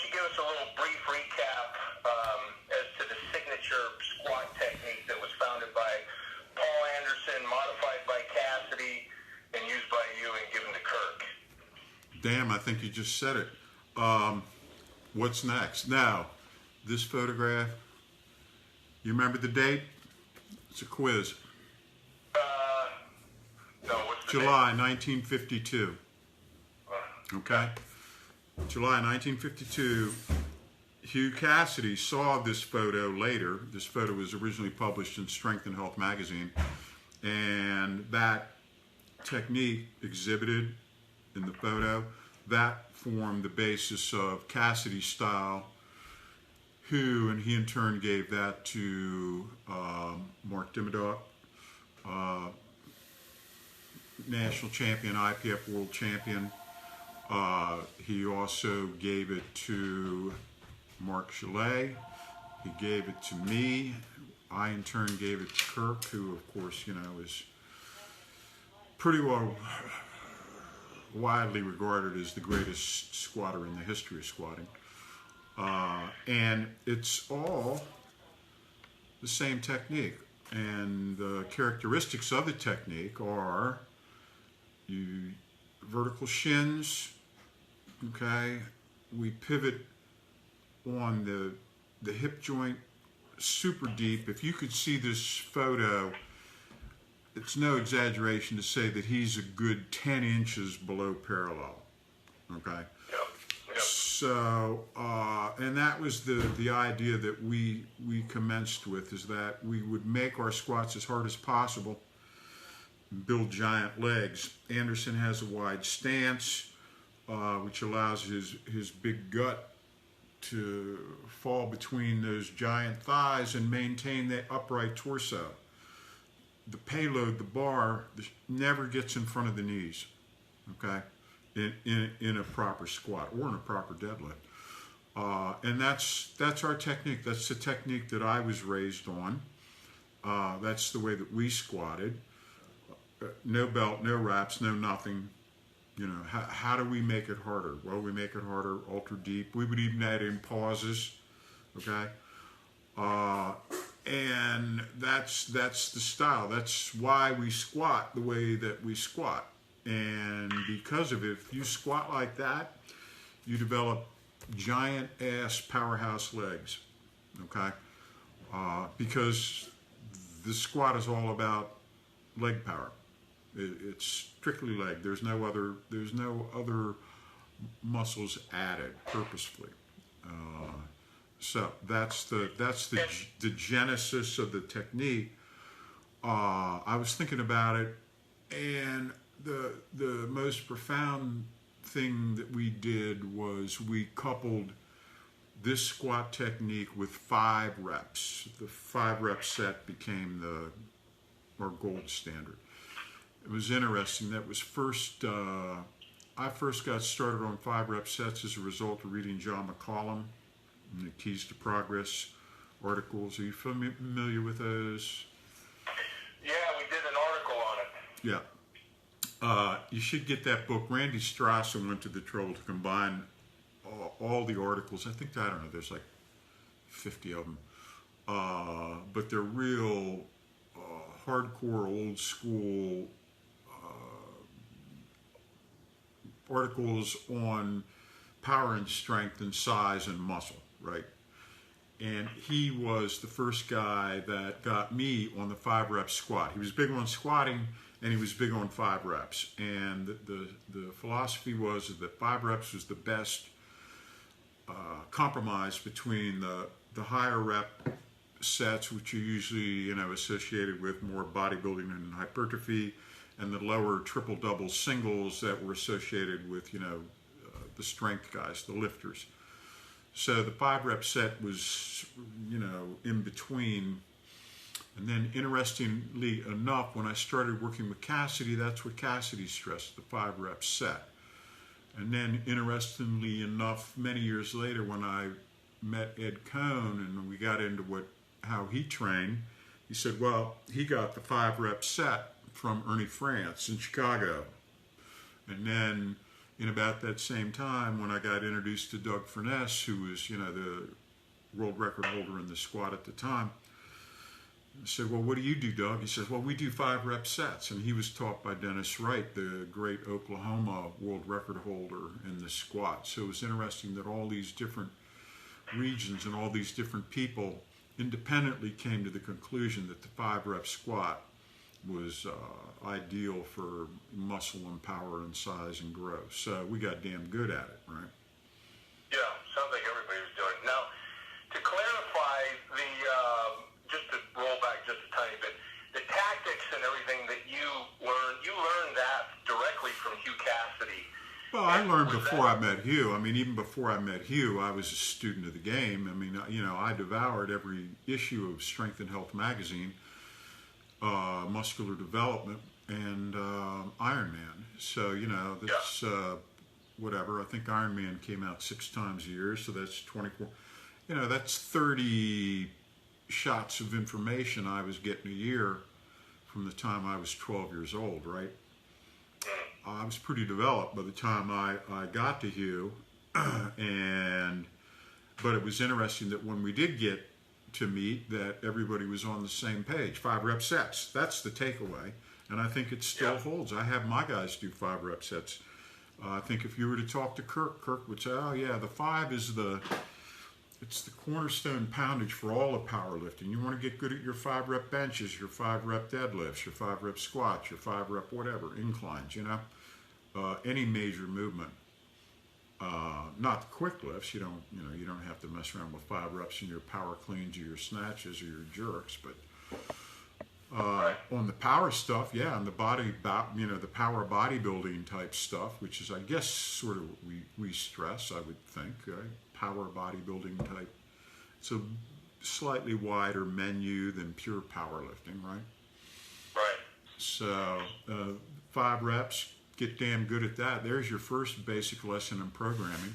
don't you give us a little brief recap as to the signature squat technique that was founded by Paul Anderson, modified by Cassidy, and used by you and given to Kirk? Damn, I think you just said it. What's next? Now, this photograph, you remember the date? It's a quiz. No, what's the July date? 1952. Okay? July 1952. Hugh Cassidy saw this photo later. This photo was originally published in Strength and Health magazine. And that technique exhibited in the photo, that formed the basis of Cassidy's style, and he in turn gave that to Mark Dimmodock, national champion, IPF world champion. He also gave it to Mark Chalet. He gave it to me. I in turn gave it to Kirk, who of course, is pretty well widely regarded as the greatest squatter in the history of squatting. And it's all the same technique. And the characteristics of the technique are vertical shins, okay? We pivot on the hip joint super deep. If you could see this photo, it's no exaggeration to say that he's a good 10 inches below parallel, okay? Yep. So, and that was the idea that we commenced with, is that we would make our squats as hard as possible, build giant legs. Anderson has a wide stance, which allows his big gut to fall between those giant thighs and maintain the upright torso. The payload, the bar, never gets in front of the knees, okay, in a proper squat or in a proper deadlift. And that's our technique. That's the technique that I was raised on. That's the way that we squatted. No belt, no wraps, no nothing. How do we make it harder? Well, we make it harder, ultra deep. We would even add in pauses, okay? And that's the style. That's why we squat the way that we squat. And because of it, if you squat like that, you develop giant ass powerhouse legs, okay? Because the squat is all about leg power. It's strictly leg. There's no other muscles added purposefully. So that's the genesis of the technique. I was thinking about it, and the most profound thing that we did was we coupled this squat technique with 5 reps. The 5 rep set became our gold standard. It was interesting. That was I first got started on 5 rep sets as a result of reading John McCollum and the Keys to Progress articles. Are you familiar with those? Yeah, we did an article on it. Yeah. You should get that book. Randy Strassen went to the trouble to combine all the articles. I think, I don't know, there's like 50 of them. But they're real hardcore, old school articles on power and strength and size and muscle, right? And he was the first guy that got me on the 5 rep squat. He was big on squatting, and he was big on 5 reps. And the philosophy was that 5 reps was the best compromise between the higher rep sets, which are usually associated with more bodybuilding and hypertrophy, and the lower triple double singles that were associated with the strength guys, the lifters. So the 5 rep set was in between. And then interestingly enough, when I started working with Cassidy, that's what Cassidy stressed, the 5 rep set. And then interestingly enough, many years later, when I met Ed Cohn and we got into how he trained, he said, well, he got the 5 rep set from Ernie France in Chicago. And then in about that same time when I got introduced to Doug Furness, who was, the world record holder in the squat at the time. I said, well, what do you do, Doug? He says, well, we do 5-rep sets. And he was taught by Dennis Wright, the great Oklahoma world record holder in the squat. So it was interesting that all these different regions and all these different people independently came to the conclusion that the 5-rep squat was ideal for muscle and power and size and growth. So we got damn good at it, right? Yeah, sounds like everybody was doing it. Now, to clarify, just to roll back just a tiny bit, the tactics and everything that you learned that directly from Hugh Cassidy. Well, I learned before I met Hugh. I mean, even before I met Hugh, I was a student of the game. I mean, I devoured every issue of Strength and Health magazine, Muscular Development, and Iron Man. So, that's whatever. I think Iron Man came out 6 times a year, so that's 24. That's 30 shots of information I was getting a year from the time I was 12 years old, right? I was pretty developed by the time I got to Hugh, but it was interesting that when we did get to meet, that everybody was on the same page. 5-rep sets, that's the takeaway, and I think it still holds. I have my guys do 5-rep sets. I think if you were to talk to Kirk would say, oh yeah, the 5 is it's the cornerstone poundage for all of powerlifting. You want to get good at your 5-rep benches, your 5-rep deadlifts, your 5-rep squats, your 5-rep whatever, inclines, any major movement. Not the quick lifts. You don't have to mess around with 5 reps in your power cleans or your snatches or your jerks, but on the power stuff, on the body, the power bodybuilding type stuff, which is, I guess, sort of we stress, I would think, right? Power bodybuilding type. It's a slightly wider menu than pure powerlifting, right? Right. So 5 reps, get damn good at that. There's your first basic lesson in programming,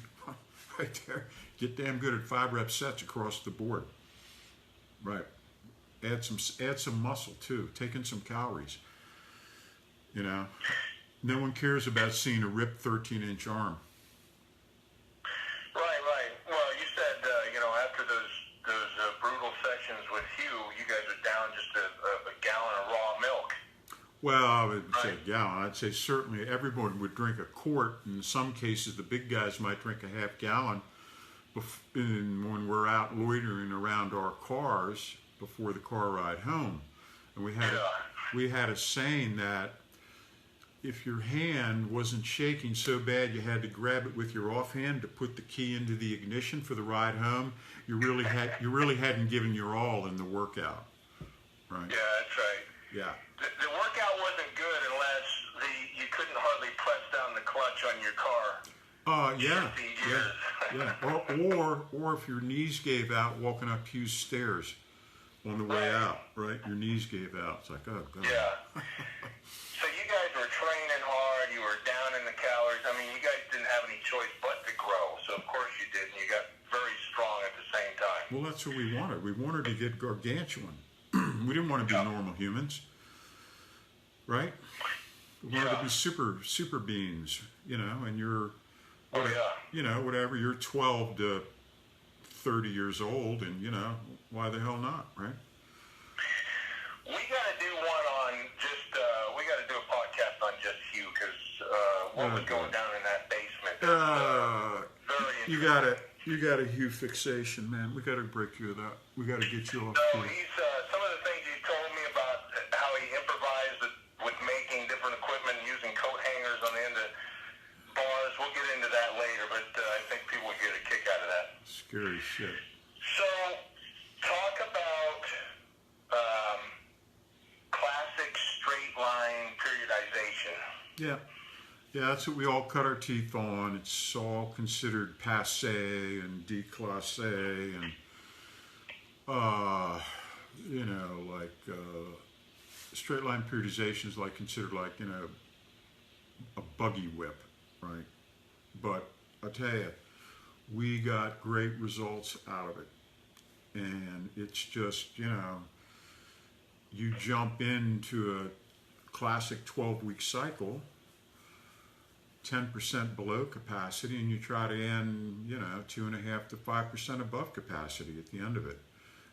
right there. Get damn good at 5-rep sets across the board, right? Add some muscle too. Take in some calories. No one cares about seeing a ripped 13-inch arm. Right. Well, you said, after those brutal sessions with Hugh, you guys are down just a gallon of raw milk. Well, I would say a gallon. I'd say certainly everyone would drink a quart. In some cases, the big guys might drink a half gallon when we're out loitering around our cars before the car ride home. And we had a saying that if your hand wasn't shaking so bad you had to grab it with your offhand to put the key into the ignition for the ride home, you really hadn't given your all in the workout, right? Yeah, that's right. Yeah. The workout wasn't good unless you couldn't hardly press down the clutch on your car. Or if your knees gave out walking up Hugh's stairs on the way out, right? Your knees gave out. It's like, oh God. Yeah. So you guys were training hard. You were down in the calories. I mean, you guys didn't have any choice but to grow. So of course you did, and you got very strong at the same time. Well, that's what we wanted. We wanted to get gargantuan. We didn't want to be normal humans, right? We wanted to be super beings, and you're, whatever, you're 12 to 30 years old, and, why the hell not, right? We got to do one on we got to do a podcast on just Hugh, because what was going down in that basement. Very interesting. You got a Hugh fixation, man. We got to break you of that. We got to get you off. So he's some of the things he told me about how he improvised with making different equipment, using coat hangers on the end of bars. We'll get into that later, but I think people would get a kick out of that. Scary shit. So, talk about classic straight line periodization. Yeah, that's what we all cut our teeth on. It's all considered passé and déclassé, and straight line periodization is considered a buggy whip, right? But I tell you, we got great results out of it, and it's just you jump into a classic 12-week cycle, 10% below capacity, and you try to end, 2.5 to 5% above capacity at the end of it.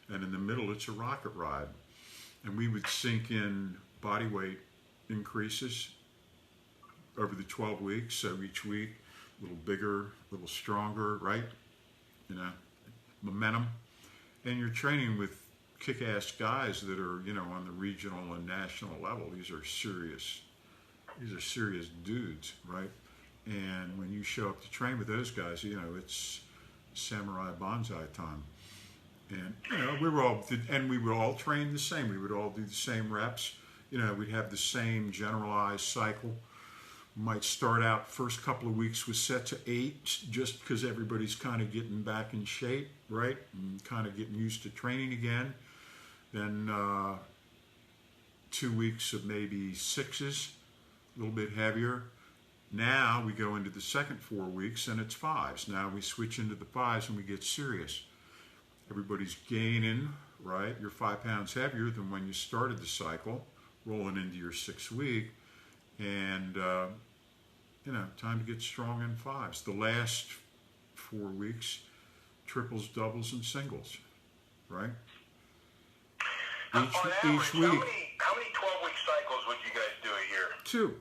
And in the middle, it's a rocket ride. And we would sink in body weight increases over the 12 weeks. So each week, a little bigger, a little stronger, right? Momentum. And you're training with kick-ass guys that are, on the regional and national level. These are serious dudes, right? And when you show up to train with those guys, it's samurai bonsai time. And we would all train the same. We would all do the same reps. We'd have the same generalized cycle. We might start out first couple of weeks with sets of 8, just because everybody's kind of getting back in shape, right? And kind of getting used to training again. Then 2 weeks of maybe 6s, a little bit heavier. Now we go into the second 4 weeks and it's 5s. Now we switch into the 5s and we get serious. Everybody's gaining, right? You're 5 pounds heavier than when you started the cycle, rolling into your 6th week. And, time to get strong in 5s. The last 4 weeks, triples, doubles, and singles, right? On average, how many 12-week cycles would you guys do a year? 2.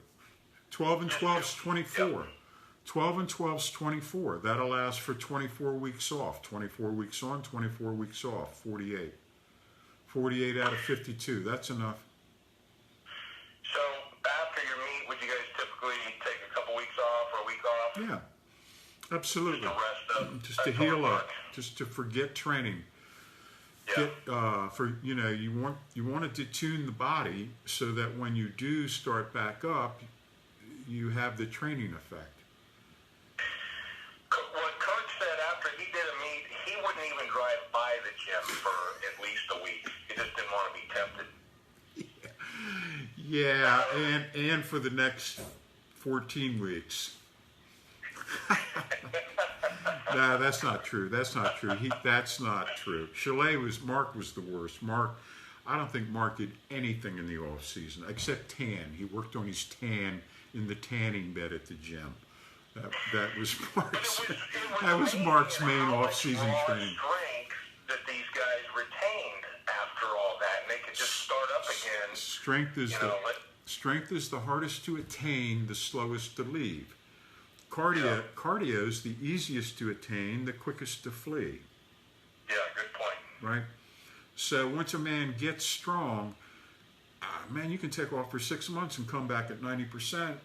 12 and 12 is 24. Yep. 12 and 12 is 24. That allows for 24 weeks off. 24 weeks on, 24 weeks off. 48. 48 out of 52. That's enough. So after your meet, would you guys typically take a couple weeks off or a week off? Yeah, absolutely. Just to rest up. Just to heal up. Just to forget training. Yeah. You want to tune the body so that when you do start back up, you have the training effect. What Kirk said after he did a meet, he wouldn't even drive by the gym for at least a week. He just didn't want to be tempted. Yeah, and for the next 14 weeks. No, that's not true. That's not true. That's not true. Mark was the worst. I don't think Mark did anything in the off season except tan. He worked on his tan in the tanning bed at the gym. That was Mark's main off season training. Strength that these guys retained after all that, and they could just start up again. Strength is the hardest to attain, the slowest to leave. Cardio is the easiest to attain, the quickest to flee. Yeah, good point. Right? So once a man gets strong, you can take off for 6 months and come back at 90%.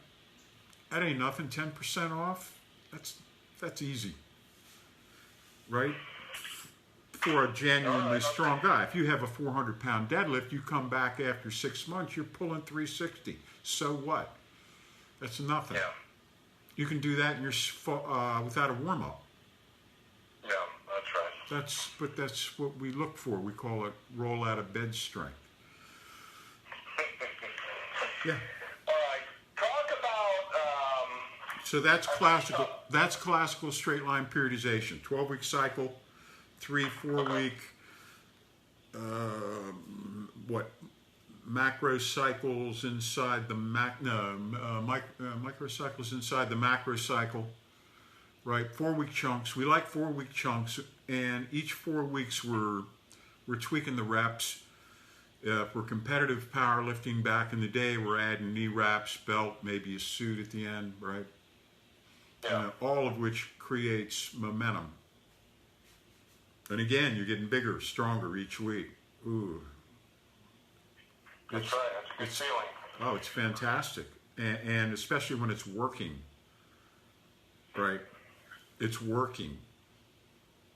That ain't nothing. 10% off, that's easy. Right? For a genuinely strong guy. If you have a 400-pound deadlift, you come back after 6 months, you're pulling 360. So what? That's nothing. Yeah. You can do that without a warm-up. Yeah, that's right. That's what we look for. We call it roll out of bed strength. Yeah. All right. Talk about. So that's classical. That's classical straight line periodization. 12-week cycle, 3-4 week. Macrocycles inside the microcycles inside the macro cycle, right? 4-week chunks. We like 4-week chunks, and each 4 weeks we're tweaking the reps. For competitive powerlifting back in the day, we're adding knee wraps, belt, maybe a suit at the end, right? Yeah. All of which creates momentum. And again, you're getting bigger, stronger each week. Ooh. That's right. That's a good feeling. Oh, it's fantastic. And especially when it's working. Right? It's working.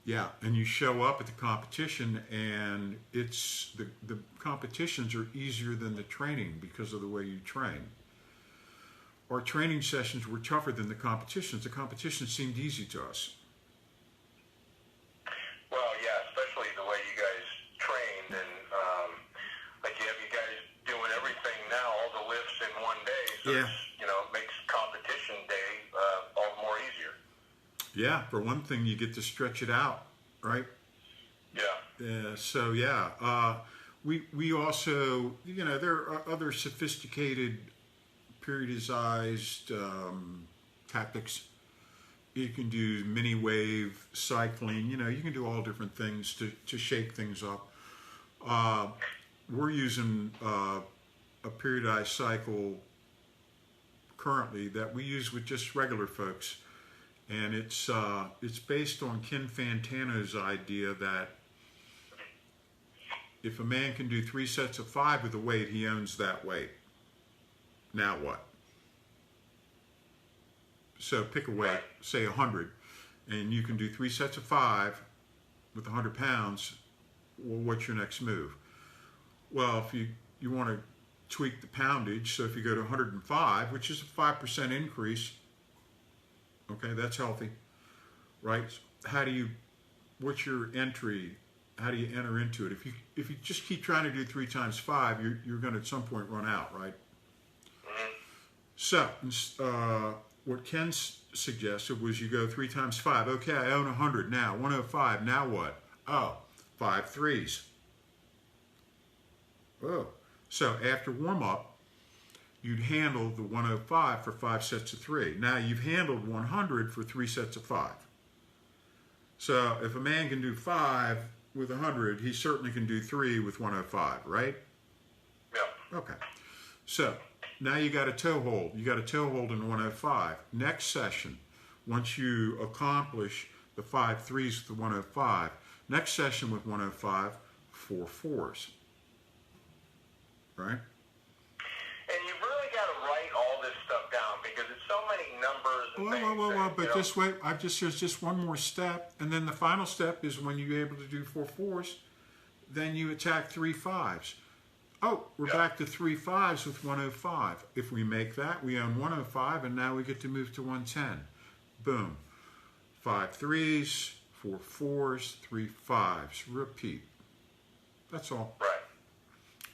Yeah, and you show up at the competition, and it's the competitions are easier than the training because of the way you train. Our training sessions were tougher than the competitions. The competitions seemed easy to us. Well, yeah, especially the way you guys trained, and like you have you guys doing everything now, all the lifts in one day, so yeah. It makes competition day all the more easier. Yeah, for one thing, you get to stretch it out, right? Yeah. So yeah, we also, there are other sophisticated periodized tactics. You can do mini wave cycling. You know, you can do all different things to shake things up. We're using a periodized cycle currently that we use with just regular folks, and it's based on Ken Fantano's idea that if a man can do 3 sets of 5 with a weight, he owns that weight. Now what? So pick a weight, say 100, and you can do 3 sets of 5 with 100 pounds. Well, what's your next move? Well, if you want to tweak the poundage, so if you go to 105, which is a 5% increase, okay, that's healthy, right? What's your entry? How do you enter into it? If you just keep trying to do 3 times 5, you're going to at some point run out, right? So what Ken suggested was you go 3 times 5. Okay, I own 100 now. 105. Now what? Oh, 5 threes. Oh, so after warm up, you'd handle the 105 for 5 sets of 3. Now you've handled 100 for 3 sets of 5. So if a man can do 5 with 100, he certainly can do 3 with 105, right? Yeah. Okay. So now you got a toe hold. You got a toe hold in 105. Next session, once you accomplish the 5 threes with the 105, next session with 105, 4 fours. Right? And you've really got to write all this stuff down because it's so many numbers and things. Well, but just wait. There's just one more step, and then the final step is when you're able to do 4 fours, then you attack 3 fives. Oh, we're back to 3 fives with 105. If we make that, we own 105, and now we get to move to 110. Boom. 5 threes, 4 fours, 3 fives. Repeat. That's all. Right.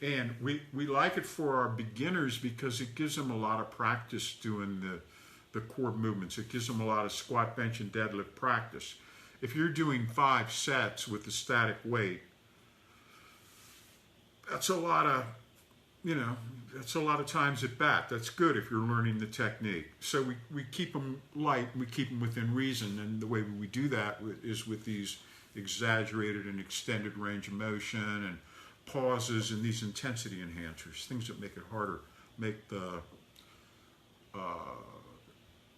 And we like it for our beginners because it gives them a lot of practice doing the core movements. It gives them a lot of squat, bench, and deadlift practice. If you're doing 5 sets with a static weight, that's a lot of times at bat. That's good if you're learning the technique. So we keep them light, we keep them within reason, and the way we do that is with these exaggerated and extended range of motion and pauses and these intensity enhancers, things that make it harder, make the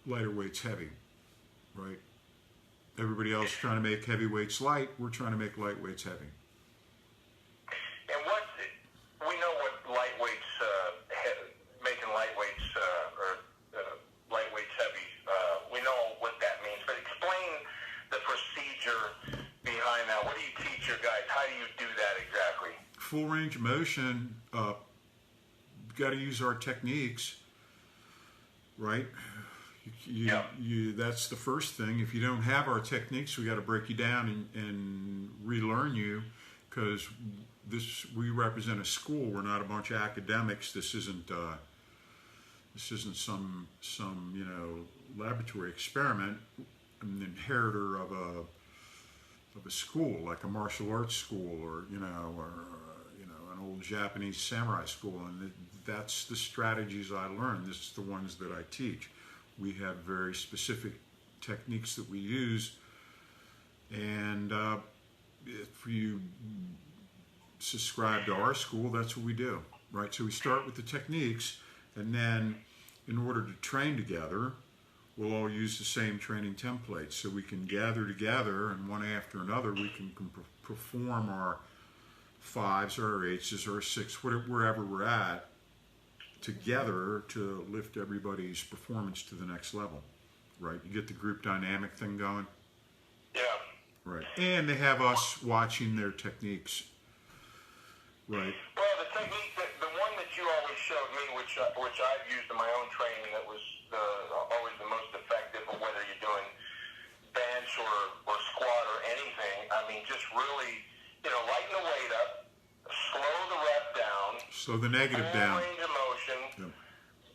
lighter weights heavy, right? Everybody else trying to make heavy weights light, we're trying to make light weights heavy. And we know what lightweights, making lightweights lightweights heavy, we know what that means, but explain the procedure behind that. What do you teach your guys? How do you do that exactly? Full range of motion, got to use our techniques, right? That's the first thing. If you don't have our techniques, we got to break you down and relearn you, because we represent a school. We're not a bunch of academics. This isn't some laboratory experiment. I'm an inheritor of a school, like a martial arts school, or an old Japanese samurai school, and that's the strategies I learned. This is the ones that I teach. We have very specific techniques that we use, and if you subscribe to our school, that's what we do, right? So we start with the techniques, and then in order to train together, we'll all use the same training templates, so we can gather together, and one after another we can perform our 5s or our 8s or our 6, wherever we're at, together to lift everybody's performance to the next level, right? You get the group dynamic thing going. Yeah. Right. And they have us watching their techniques, right? Well, the technique, the one that you always showed me, which I've used in my own training, that was always the most effective, whether you're doing bench or squat or anything. I mean, just really, lighten the weight up, slow the rep down, slow the negative down, range of motion, yep.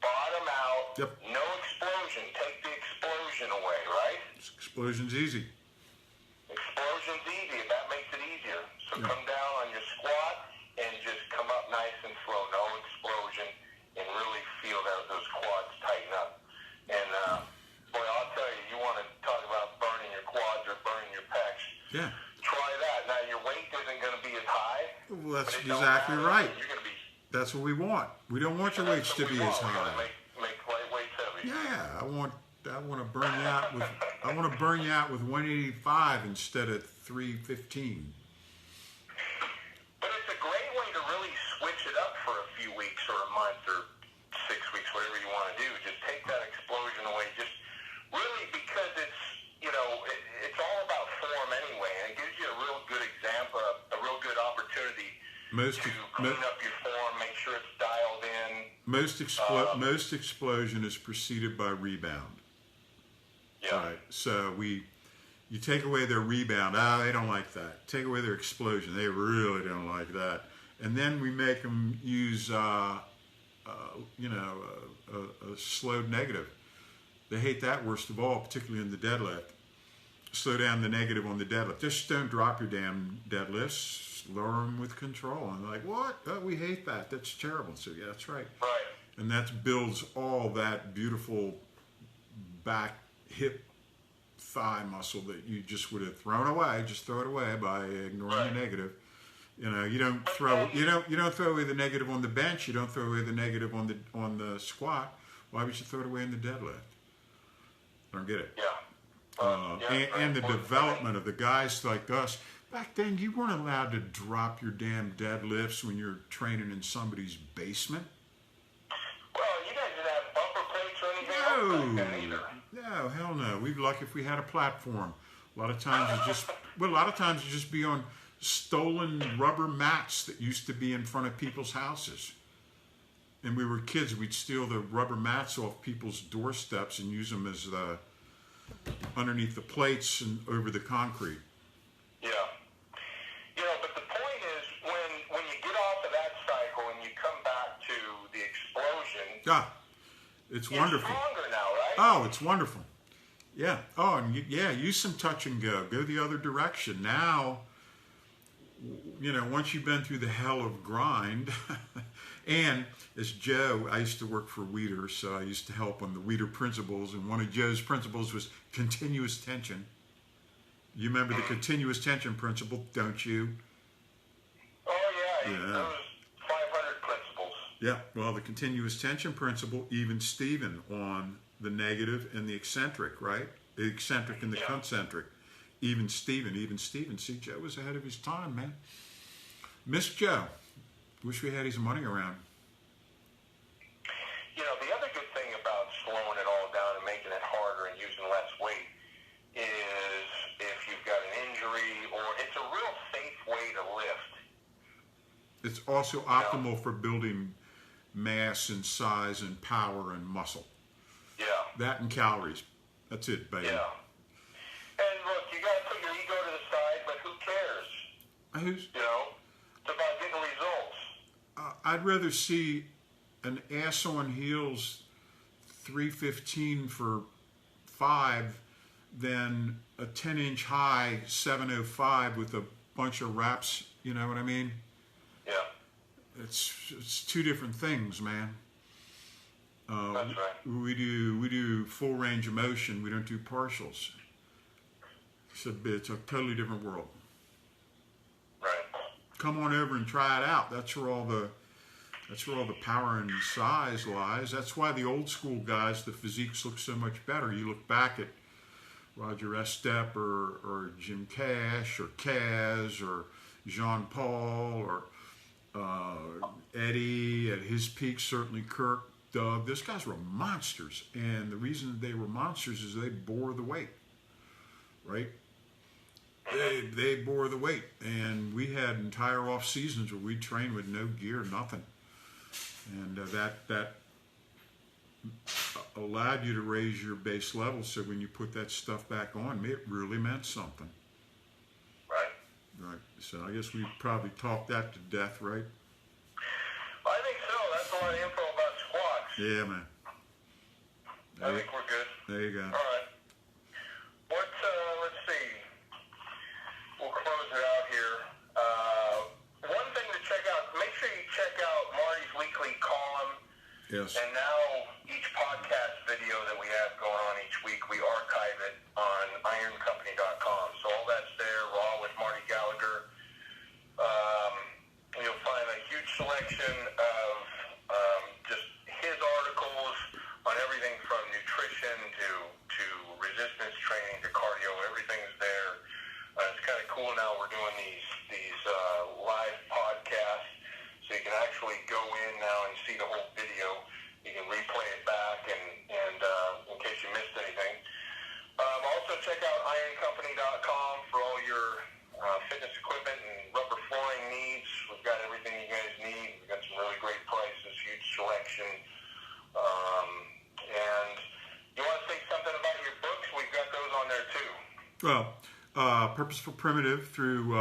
Bottom out, yep. No explosion. Take the explosion away, right? Explosion's easy. Explosion's easy. That makes it easier. So yep. Come down on your squat and just come up nice and slow, no explosion, and really feel those quads tighten up. And boy, Yeah. Try that. Now, your weight isn't going to be as high. Well, that's exactly right. You're going to be. That's what we want. We don't want your weights to be as high. Make light weights heavy. Yeah, I want to burn you out with 185 instead of 315. But it's a great way to really switch it up for a few weeks or a month or 6 weeks, whatever you want to do. Just take that explosion away. Just really, because it's, it's all about form anyway, and it gives you a real good example, a real good opportunity to clean up your form, make sure it's dialed in. Most explosion is preceded by rebound. Yeah. Right. So you take away their rebound. They don't like that. Take away their explosion. They really don't like that. And then we make them use, a slowed negative. They hate that worst of all, particularly in the deadlift. Slow down the negative on the deadlift. Just don't drop your damn deadlifts. Lower them with control. And they're like, what? Oh, we hate that. That's terrible. So yeah, that's right. Right. And that builds all that beautiful back, hip, thigh muscle that you just would have thrown away. Just throw it away by ignoring the negative. You don't throw away the negative on the bench. You don't throw away the negative on the squat. Why would you throw it away in the deadlift? I don't get it. Yeah. And the development of the guys like us. Back then, you weren't allowed to drop your damn deadlifts when you're training in somebody's basement. Well, you guys didn't have bumper plates or anything else back then either. No, hell no. We'd be lucky if we had a platform. A lot of times you just be on stolen rubber mats that used to be in front of people's houses. And we were kids. We'd steal the rubber mats off people's doorsteps and use them as underneath the plates and over the concrete. Yeah. But the point is, when you get off of that cycle and you come back to the explosion, it's wonderful. You're stronger now, right? Oh, it's wonderful. Yeah. Oh, and use some touch and go. Go the other direction. Now, once you've been through the hell of grind, and as Joe, I used to work for Weider, so I used to help on the Weider principles, and one of Joe's principles was continuous tension. You remember the continuous tension principle, don't you? Oh, yeah. Those 500 principles. Yeah. Well, the continuous tension principle, even Steven on the negative and the eccentric, right? The eccentric and the concentric. Even Steven. See, Joe was ahead of his time, man. Miss Joe. Wish we had his money around. The other good thing about slowing it all down and making it harder and using less weight is if you've got an injury, or it's a real safe way to lift. It's also optimal for building mass and size and power and muscle. Yeah. That and calories. That's it, baby. Yeah. And look, you got to put your ego to the side, but who cares? It's about getting results. I'd rather see an ass on heels 315 for 5 than a 10-inch high 705 with a bunch of reps. You know what I mean? Yeah. It's two different things, man. That's right. We do full range of motion. We don't do partials. It's a totally different world. Right. Come on over and try it out. That's where all the power and size lies. That's why the old school guys, the physiques look so much better. You look back at Roger Estep or Jim Cash or Kaz or Jean Paul or Eddie at his peak, certainly Kirk, Doug. Those guys were monsters, and the reason they were monsters is they bore the weight, right? They bore the weight, and we had entire off seasons where we trained with no gear, nothing, and that allowed you to raise your base level. So when you put that stuff back on, it really meant something. Right. So I guess we probably talked that to death, right? I think so. That's a lot of info about squats. Yeah, man. I think we're good. There you go. All right. Let's see. We'll close it out here. One thing to check out, make sure you check out Marty's weekly column. Yes. And now each podcast video that we have going on each week, we archive it on ironcompany.com. So all that's there, raw cool now. We're doing these live podcasts, so you can actually go in now and see the whole video. You can replay it back, and in case you missed anything. Also check out ironcompany.com for all your fitness equipment and rubber flooring needs. We've got everything you guys need. We've got some really great prices, huge selection. And you want to say something about your books? We've got those on there too. Well, Purposeful Primitive through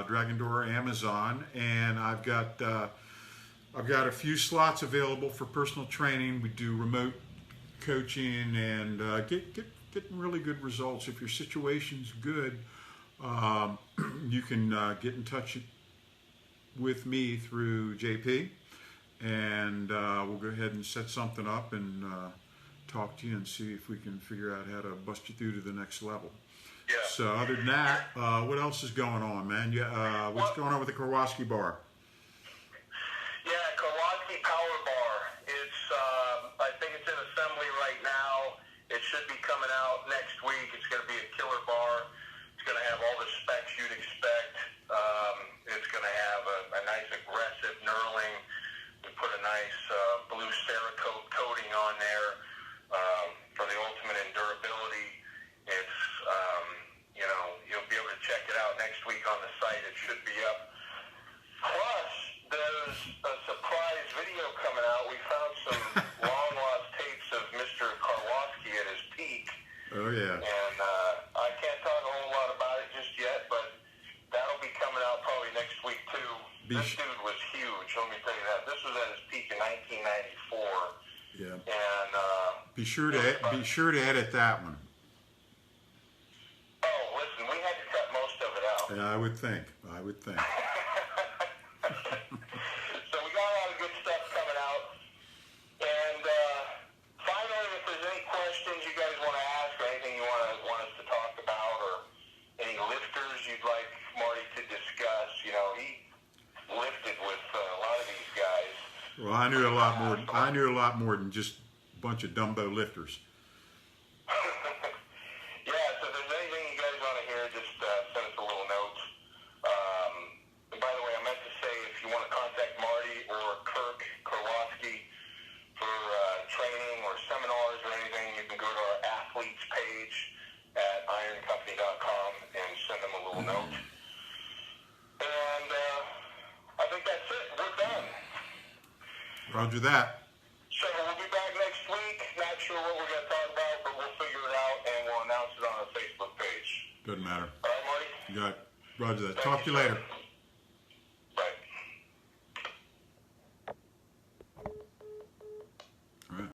Dragon Door, Amazon, and I've got a few slots available for personal training. We do remote coaching and getting really good results. If your situation's good, you can get in touch with me through JP, and we'll go ahead and set something up and talk to you and see if we can figure out how to bust you through to the next level. Yeah. So other than that, what else is going on, man? What's going on with the Karwoski bar? Yeah, Karwoski Power Bar. It's I think it's in assembly right now. It should be coming out next week. It's going to be a killer bar. It's going to have all the specs you'd expect. It's going to have a nice aggressive knurling. We put a nice blue Cerakote coating on there for the ultimate in durability. It's, you'll be able to check it out next week on the site. It should be up. Plus, there's a surprise video coming out. We found some long-lost tapes of Mr. Karwoski at his peak. Oh, yeah. And I can't talk a whole lot about it just yet, but that'll be coming out probably next week, too. This dude was huge, let me tell you that. This was at his peak in 1994. Yeah. And be sure to edit that one. Oh, listen, we had to cut most of it out. Yeah, I would think. So we got a lot of good stuff coming out. And finally, if there's any questions you guys want to ask or anything you want us to talk about, or any lifters you'd like Marty to discuss, he lifted with a lot of these guys. Well, I knew a lot more. I knew a lot more than just a bunch of Dumbo lifters. Yeah, so if there's anything you guys want to hear, just send us a little note. And by the way, I meant to say, if you want to contact Marty or Kirk Karwoski for training or seminars or anything, you can go to our athletes page at ironcompany.com and send them a little note. And I think that's it. We're done. Roger that. So we'll be back next week. Not sure what we're going to talk about, but we'll figure it out, and we'll announce it on our Facebook page. Doesn't matter. All right, Marty? You got it. Roger that. Talk to you later.